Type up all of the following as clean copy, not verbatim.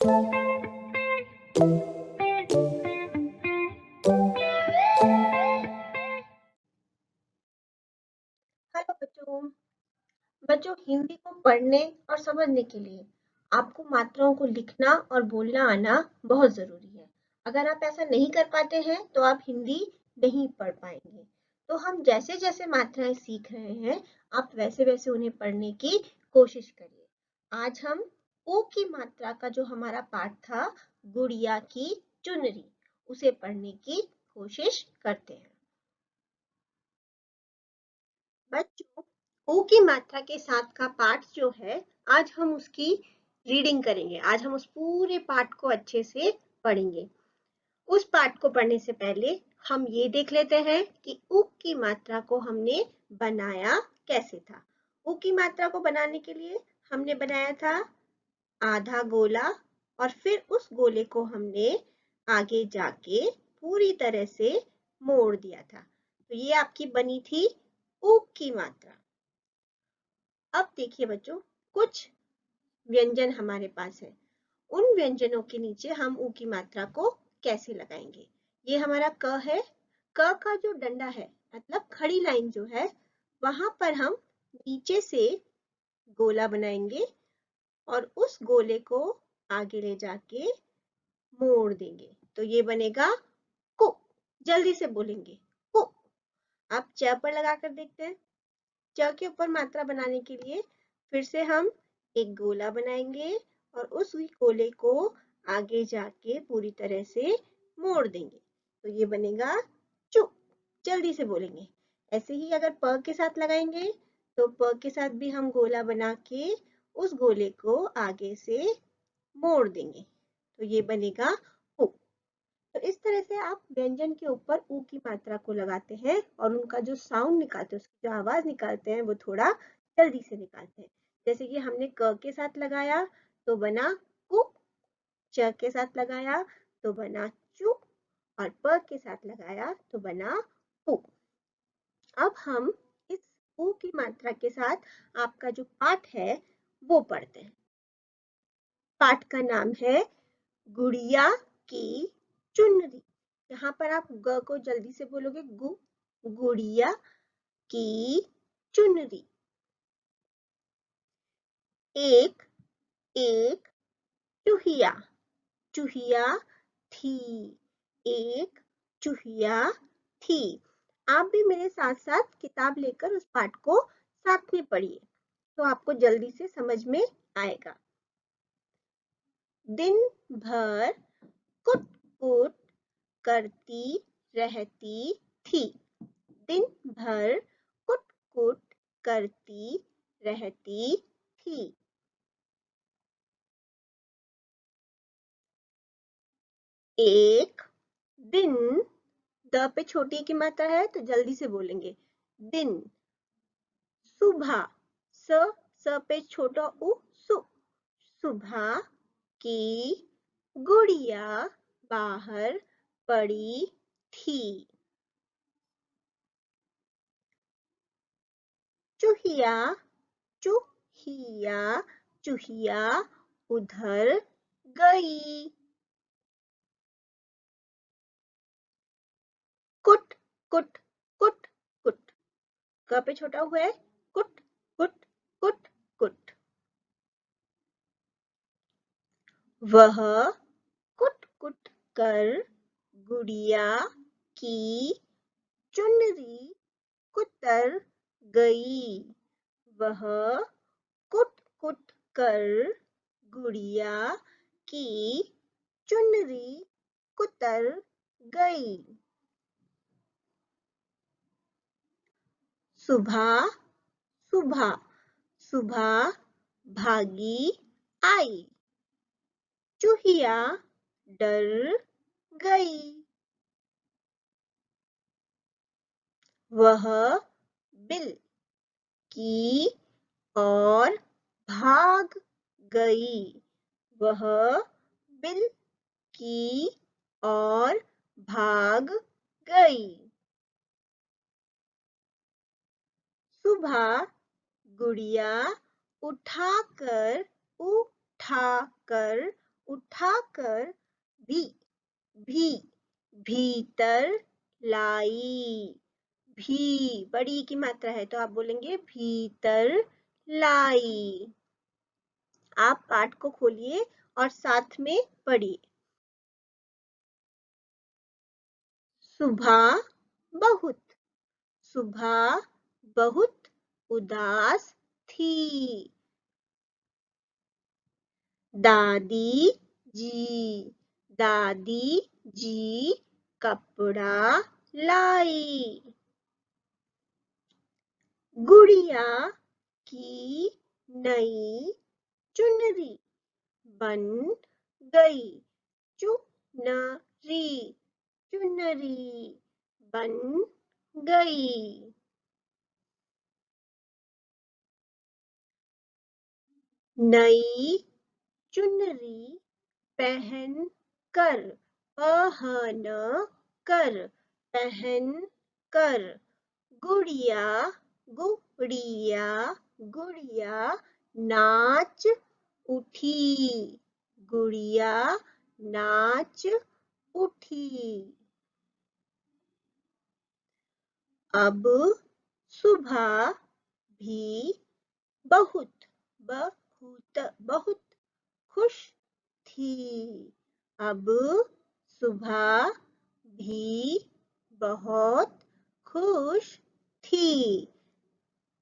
Hello बच्चों। बच्चों, हिंदी को पढ़ने और समझने के लिए आपको मात्राओं को लिखना और बोलना आना बहुत जरूरी है। अगर आप ऐसा नहीं कर पाते हैं तो आप हिंदी नहीं पढ़ पाएंगे। तो हम जैसे जैसे मात्राएं सीख रहे हैं, आप वैसे वैसे उन्हें पढ़ने की कोशिश करिए। आज हम ओ की मात्रा का जो हमारा पाठ था, गुड़िया की चुनरी, उसे पढ़ने की कोशिश करते हैं। बच्चों, ओ की मात्रा के साथ का पाठ जो है, आज हम उसकी रीडिंग करेंगे। आज हम उस पूरे पाठ को अच्छे से पढ़ेंगे। उस पाठ को पढ़ने से पहले हम ये देख लेते हैं कि उ की मात्रा को हमने बनाया कैसे था। उ की मात्रा को बनाने के लिए हमने बनाया था आधा गोला, और फिर उस गोले को हमने आगे जाके पूरी तरह से मोड़ दिया था। तो ये आपकी बनी थी उ की मात्रा। अब देखिए बच्चों, कुछ व्यंजन हमारे पास है। उन व्यंजनों के नीचे हम उ की मात्रा को कैसे लगाएंगे। ये हमारा क है। क का जो डंडा है, मतलब खड़ी लाइन जो है, वहां पर हम नीचे से गोला बनाएंगे और उस गोले को आगे ले जाके मोड़ देंगे। तो ये बनेगा कु। जल्दी से बोलेंगे, कु। आप च पर लगा कर देखते हैं। च के ऊपर मात्रा बनाने के लिए फिर से हम एक गोला बनाएंगे और उस गोले को आगे जाके पूरी तरह से मोड़ देंगे। तो ये बनेगा चु। जल्दी से बोलेंगे। ऐसे ही अगर प के साथ लगाएंगे तो प के साथ भी हम गोला बना के उस गोले को आगे से मोड़ देंगे। तो ये बनेगा उ। तो इस तरह से आप व्यंजन के ऊपर ऊ की मात्रा को लगाते हैं और उनका जो साउंड निकालते हैं, उसकी जो आवाज निकालते हैं, वो थोड़ा जल्दी से निकालते हैं। जैसे कि हमने क के साथ लगाया तो बना कु, च के साथ लगाया तो बना चु, और प के साथ लगाया तो बना पु। अब हम इस ऊ की मात्रा के साथ आपका जो पाठ है वो पढ़ते हैं। पाठ का नाम है गुड़िया की चुनरी। यहाँ पर आप ग को जल्दी से बोलोगे, गु। गुड़िया की चुनरी। एक एक चूहिया, चूहिया थी। एक चूहिया थी। आप भी मेरे साथ साथ किताब लेकर उस पाठ को साथ में पढ़िए, तो आपको जल्दी से समझ में आएगा। दिन भर कुट कुट करती रहती थी। दिन भर कुट कुट करती रहती थी। एक दिन, द पे छोटी की मात्रा है तो जल्दी से बोलेंगे, दिन। सुबह, स पे छोटा उ, सु। सुबह की गुड़िया बाहर पड़ी थी। चूहिया, चूहिया, चूहिया उधर गई। कुट कुट कुट कुट, क पे छोटा हुआ है, कुट कुट कुट कुट। वह कुट कुट कर गुड़िया की चुनरी कुतर गई। वह कुट कुट कर गुड़िया की चुनरी कुतर गई। सुबह, सुबह, सुबह भागी आई। चूहिया डर गई। वह बिल की ओर भाग गई। वह बिल की ओर भाग गई। सुबह गुड़िया उठाकर उठाकर भी भीतर लाई। भी बड़ी की मात्रा है तो आप बोलेंगे भीतर लाई। आप पाठ को खोलिए और साथ में पढ़िए। सुबह बहुत, सुबह बहुत उदास थी। दादी जी, दादी जी कपड़ा लाई। गुड़िया की नई चुनरी बन गई। चुनरी, चुनरी बन गई। नई चुनरी पहन कर, पहन कर, पहन कर। गुड़िया, गुड़िया, गुड़िया नाच उठी। गुड़िया नाच उठी। अब सुबह भी बहुत बहुत बहुत खुश थी। अब सुबह भी बहुत खुश थी।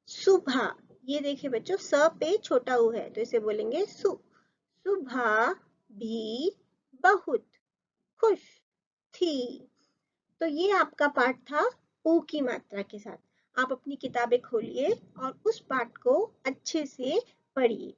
सुबह, ये देखिए बच्चों, स पे छोटा ऊ है तो इसे बोलेंगे सु। सुबह भी बहुत खुश थी। तो ये आपका पाठ था ऊ की मात्रा के साथ। आप अपनी किताबें खोलिए और उस पाठ को अच्छे से पढ़िए।